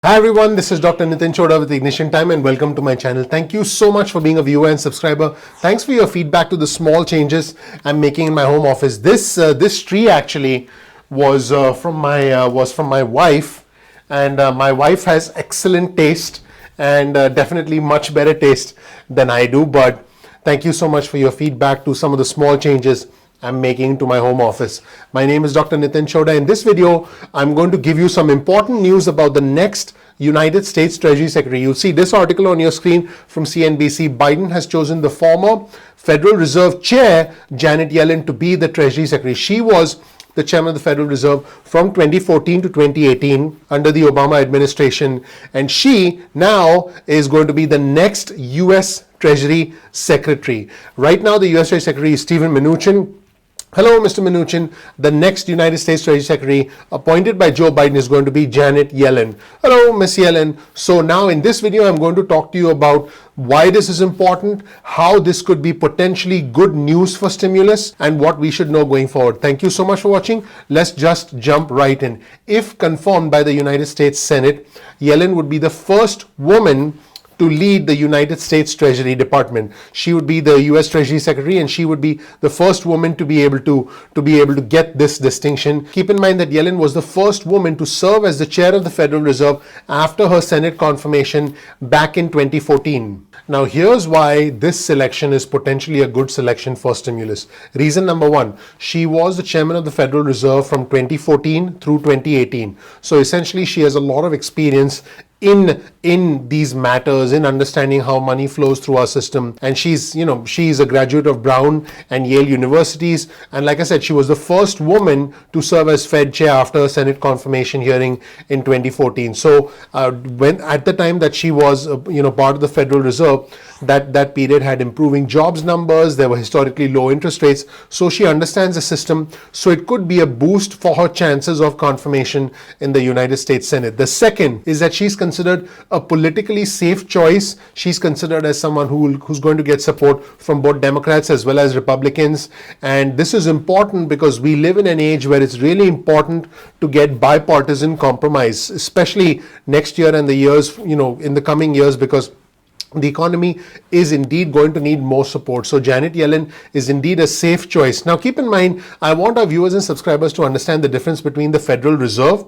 Hi everyone, this is Dr. Nitin Chhoda with Ignition Time and welcome to my channel. Thank you so much for being a viewer and subscriber. Thanks for your feedback to the small changes I'm making in my home office. This tree actually was from my wife, and my wife has excellent taste and definitely much better taste than I do. But thank you so much for your feedback to some of the small changes I'm making to my home office. My name is Dr. Nitin Chhoda. In this video, I'm going to give you some important news about the next United States Treasury Secretary. You'll see this article on your screen from CNBC. Biden has chosen the former Federal Reserve Chair, Janet Yellen, to be the Treasury Secretary. She was the chairman of the Federal Reserve from 2014 to 2018 under the Obama administration, and she now is going to be the next US Treasury Secretary. Right now, the US Treasury Secretary is Steven Mnuchin. Hello, Mr. Mnuchin. The next United States Treasury Secretary appointed by Joe Biden is going to be Janet Yellen. Hello, Ms. Yellen. So now in this video, I'm going to talk to you about why this is important, how this could be potentially good news for stimulus, and what we should know going forward. Thank you so much for watching. Let's just jump right in. If confirmed by the United States Senate, Yellen would be the first woman to lead the United States Treasury Department. She would be the US Treasury Secretary, and she would be the first woman to be able to get this distinction. Keep in mind that Yellen was the first woman to serve as the chair of the Federal Reserve after her Senate confirmation back in 2014. Now here's why this selection is potentially a good selection for stimulus. Reason number one, she was the chairman of the Federal Reserve from 2014 through 2018. So essentially she has a lot of experience in these matters, in understanding how money flows through our system. And she's a graduate of Brown and Yale universities. And like I said, she was the first woman to serve as Fed Chair after a Senate confirmation hearing in 2014. So when at the time that she was part of the Federal Reserve, that period had improving jobs numbers, there were historically low interest rates. So she understands the system. So it could be a boost for her chances of confirmation in the United States Senate. The second is that she's considered a politically safe choice. She's considered as someone who's going to get support from both Democrats as well as Republicans. And this is important because we live in an age where it's really important to get bipartisan compromise, especially next year and the years, in the coming years, because the economy is indeed going to need more support. So Janet Yellen is indeed a safe choice. Now keep in mind, I want our viewers and subscribers to understand the difference between the Federal Reserve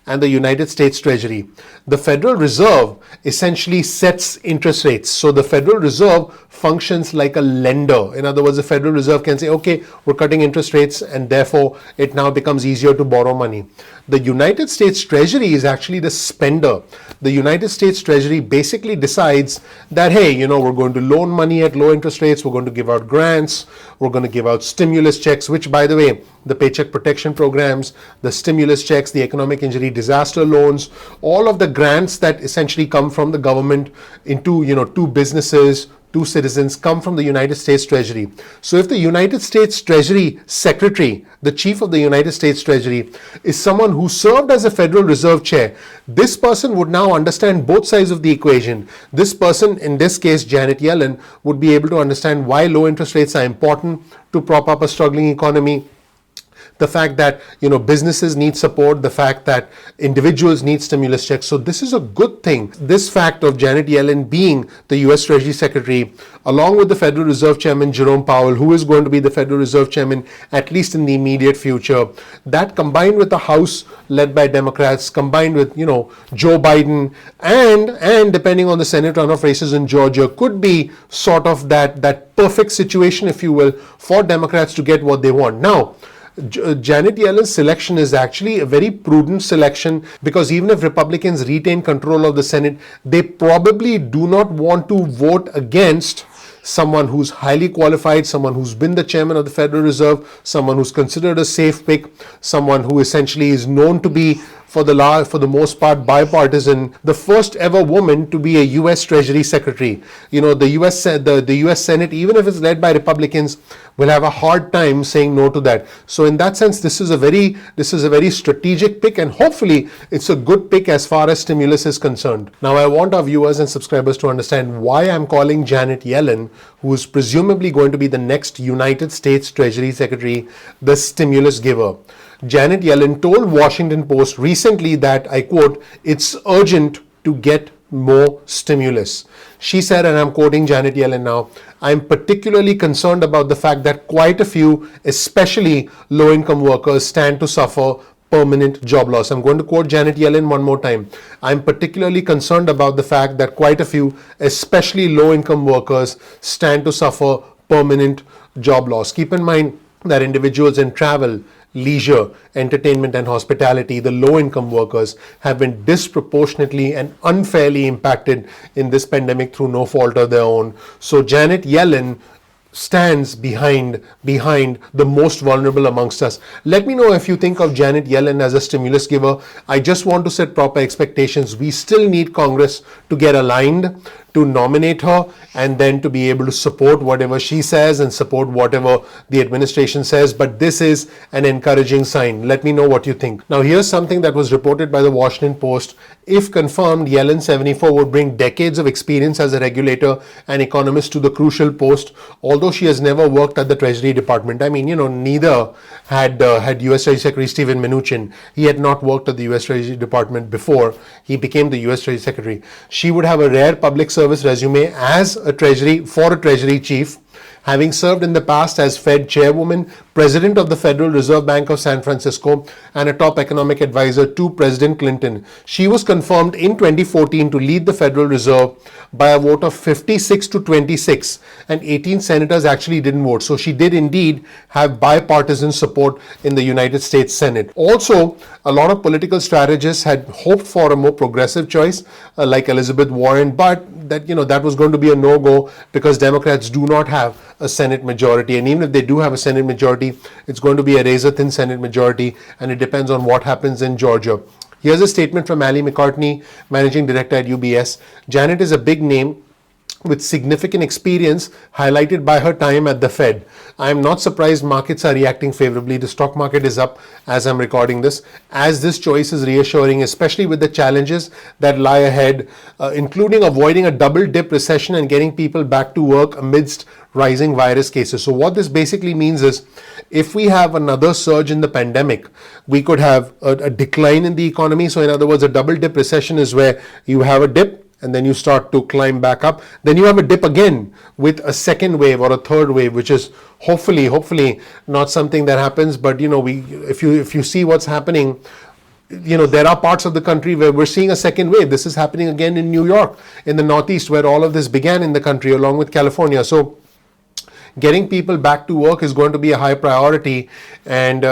and the United States Treasury. The Federal Reserve essentially sets interest rates. So the Federal Reserve functions like a lender. In other words, the Federal Reserve can say, okay, we're cutting interest rates, and therefore it now becomes easier to borrow money. The United States Treasury is actually the spender. The United States Treasury basically decides that, hey, we're going to loan money at low interest rates, we're going to give out grants, we're going to give out stimulus checks, which, by the way, the paycheck protection programs, the stimulus checks, the economic injury disaster loans, all of the grants that essentially come from the government into, to businesses, to citizens, come from the United States Treasury. So if the United States Treasury Secretary, the chief of the United States Treasury, is someone who served as a Federal Reserve Chair, this person would now understand both sides of the equation. This person, in this case Janet Yellen, would be able to understand why low interest rates are important to prop up a struggling economy, the fact that businesses need support, the fact that individuals need stimulus checks. So this is a good thing. This fact of Janet Yellen being the US Treasury Secretary, along with the Federal Reserve Chairman Jerome Powell, who is going to be the Federal Reserve Chairman at least in the immediate future, that combined with the House led by Democrats, combined with Joe Biden, and depending on the Senate runoff races in Georgia, could be sort of that perfect situation, if you will, for Democrats to get what they want. Now, Janet Yellen's selection is actually a very prudent selection, because even if Republicans retain control of the Senate, they probably do not want to vote against someone who's highly qualified, someone who's been the chairman of the Federal Reserve, someone who's considered a safe pick, someone who essentially is known to be, for the most part, bipartisan, the first ever woman to be a U.S. Treasury Secretary. The U.S. Senate, even if it's led by Republicans, will have a hard time saying no to that. So in that sense, this is a very strategic pick, and hopefully it's a good pick as far as stimulus is concerned. Now, I want our viewers and subscribers to understand why I'm calling Janet Yellen, who is presumably going to be the next United States Treasury Secretary, the stimulus giver. Janet Yellen told Washington Post recently that, I quote, "It's urgent to get more stimulus." She said, and I'm quoting Janet Yellen now, "I'm particularly concerned about the fact that quite a few, especially low-income workers, stand to suffer permanent job loss." I'm going to quote Janet Yellen one more time. "I'm particularly concerned about the fact that quite a few, especially low-income workers, stand to suffer permanent job loss." Keep in mind that individuals in travel, leisure, entertainment, and hospitality, the low-income workers, have been disproportionately and unfairly impacted in this pandemic through no fault of their own. So Janet Yellen stands behind the most vulnerable amongst us. Let me know if you think of Janet Yellen as a stimulus giver. I just want to set proper expectations. We still need Congress to get aligned, to nominate her, and then to be able to support whatever she says and support whatever the administration says. But this is an encouraging sign. Let me know what you think. Now, here's something that was reported by the Washington Post. If confirmed, Yellen 74 would bring decades of experience as a regulator and economist to the crucial post, although she has never worked at the Treasury Department. I mean, neither had US Treasury Secretary Steven Mnuchin. He had not worked at the US Treasury Department before he became the US Treasury Secretary. She would have a rare public service resume as a Treasury chief, having served in the past as Fed Chairwoman, President of the Federal Reserve Bank of San Francisco, and a top economic advisor to President Clinton. She was confirmed in 2014 to lead the Federal Reserve by a vote of 56 to 26, and 18 senators actually didn't vote. So she did indeed have bipartisan support in the United States Senate. Also, a lot of political strategists had hoped for a more progressive choice, like Elizabeth Warren, but that was going to be a no-go because Democrats do not have a Senate majority, and even if they do have a Senate majority, it's going to be a razor-thin Senate majority, and it depends on what happens in Georgia. Here's a statement from Ali McCartney, Managing Director at UBS. "Janet is a big name with significant experience highlighted by her time at the Fed. I am not surprised markets are reacting favorably. The stock market is up as I'm recording this, as this choice is reassuring, especially with the challenges that lie ahead, including avoiding a double dip recession and getting people back to work amidst rising virus cases." So what this basically means is, if we have another surge in the pandemic, we could have a decline in the economy. So in other words, a double dip recession is where you have a dip and then you start to climb back up. Then you have a dip again with a second wave or a third wave, which is hopefully not something that happens. But if you see what's happening, there are parts of the country where we're seeing a second wave. This is happening again in New York, in the Northeast, where all of this began in the country, along with California. So getting people back to work is going to be a high priority, and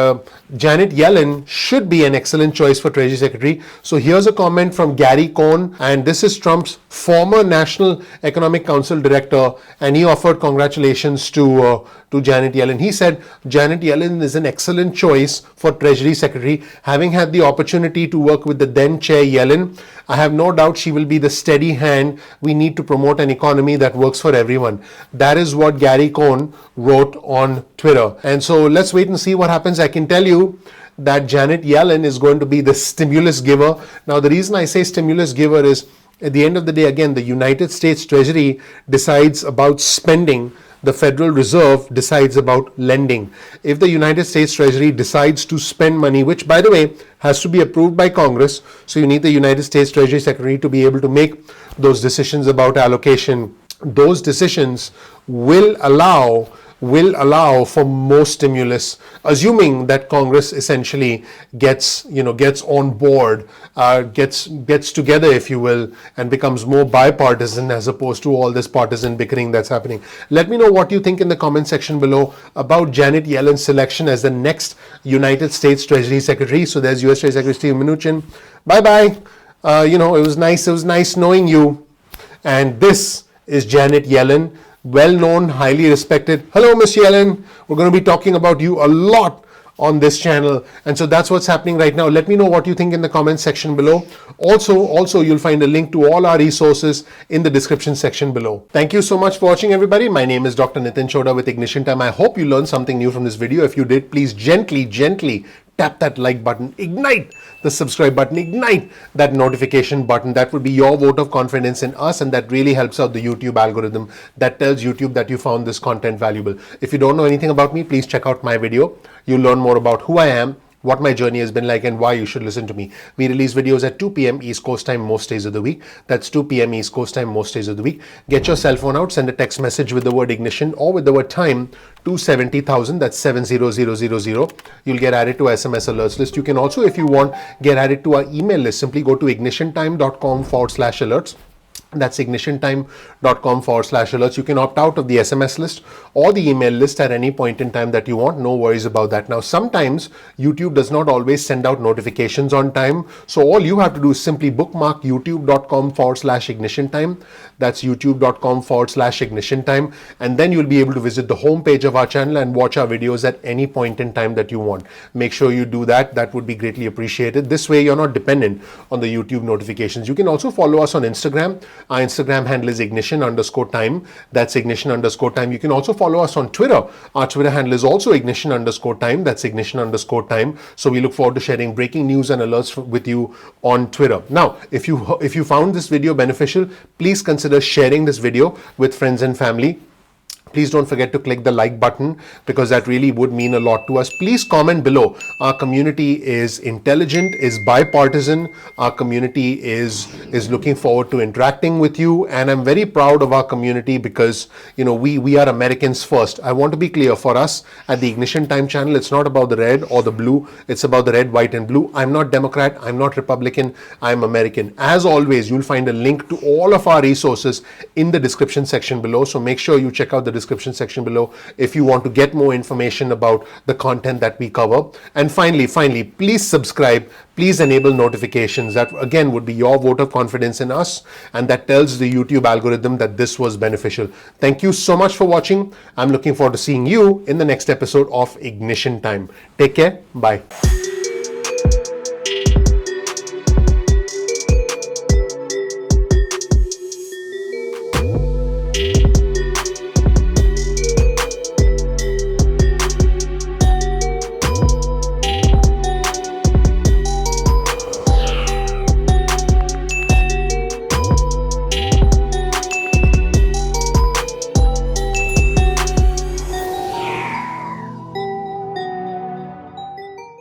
Janet Yellen should be an excellent choice for Treasury Secretary. So here's a comment from Gary Cohn, and this is Trump's former National Economic Council director, and he offered congratulations to Janet Yellen. He said, "Janet Yellen is an excellent choice for Treasury Secretary. Having had the opportunity to work with the then Chair Yellen, I have no doubt she will be the steady hand we need to promote an economy that works for everyone." That is what Gary Cohn wrote on Twitter. And so let's wait and see what happens. I can tell you that Janet Yellen is going to be the stimulus giver. Now, the reason I say stimulus giver is, at the end of the day, again, the United States Treasury decides about spending. The Federal Reserve decides about lending. If the United States Treasury decides to spend money, which, by the way, has to be approved by Congress, so you need the United States Treasury Secretary to be able to make those decisions about allocation. Those decisions will allow for more stimulus, assuming that Congress essentially gets on board, gets together, if you will, and becomes more bipartisan as opposed to all this partisan bickering that's happening. Let me know what you think in the comment section below about Janet Yellen's selection as the next United States Treasury Secretary. So there's US Treasury Secretary Steven Mnuchin. Bye-bye. It was nice knowing you. And this is Janet Yellen, well-known, highly respected. Hello, Miss Yellen. We're going to be talking about you a lot on this channel. And so that's what's happening right now. Let me know what you think in the comment section below. Also, you'll find a link to all our resources in the description section below. Thank you so much for watching, everybody. My name is Dr. Nitin Chhoda with Ignition Time. I hope you learned something new from this video. If you did, please gently tap that like button, ignite the subscribe button, ignite that notification button. That would be your vote of confidence in us, and that really helps out the YouTube algorithm. That tells YouTube that you found this content valuable. If you don't know anything about me, please check out my video. You'll learn more about who I am, what my journey has been like and why you should listen to me. We release videos at 2 p.m. East Coast time most days of the week. That's 2 p.m. East Coast time most days of the week. Get your cell phone out, send a text message with the word ignition or with the word time to 70,000. That's 70000. You'll get added to SMS alerts list. You can also, if you want, get added to our email list. Simply go to ignitiontime.com/alerts. That's ignitiontime.com/alerts. You can opt out of the SMS list or the email list at any point in time that you want. No worries about that. Now, sometimes YouTube does not always send out notifications on time. So all you have to do is simply bookmark youtube.com/ignitiontime. That's youtube.com/ignitiontime. And then you'll be able to visit the homepage of our channel and watch our videos at any point in time that you want. Make sure you do that. That would be greatly appreciated. This way, you're not dependent on the YouTube notifications. You can also follow us on Instagram. Our Instagram handle is ignition_time. That's ignition_time. You can also follow us on Twitter. Our Twitter handle is also ignition_time. That's ignition_time. So we look forward to sharing breaking news and alerts with you on Twitter. Now, if you found this video beneficial, please consider sharing this video with friends and family. Please don't forget to click the like button because that really would mean a lot to us. Please comment below. Our community is intelligent, is bipartisan. Our community is looking forward to interacting with you. And I'm very proud of our community because, we are Americans first. I want to be clear, for us at the Ignition Time channel, it's not about the red or the blue. It's about the red, white, and blue. I'm not Democrat. I'm not Republican. I'm American. As always, you'll find a link to all of our resources in the description section below. So make sure you check out the description section below if you want to get more information about the content that we cover. And finally, please subscribe. Please enable notifications. That again would be your vote of confidence in us, and that tells the YouTube algorithm that this was beneficial. Thank you so much for watching. I'm looking forward to seeing you in the next episode of Ignition Time. Take care. Bye.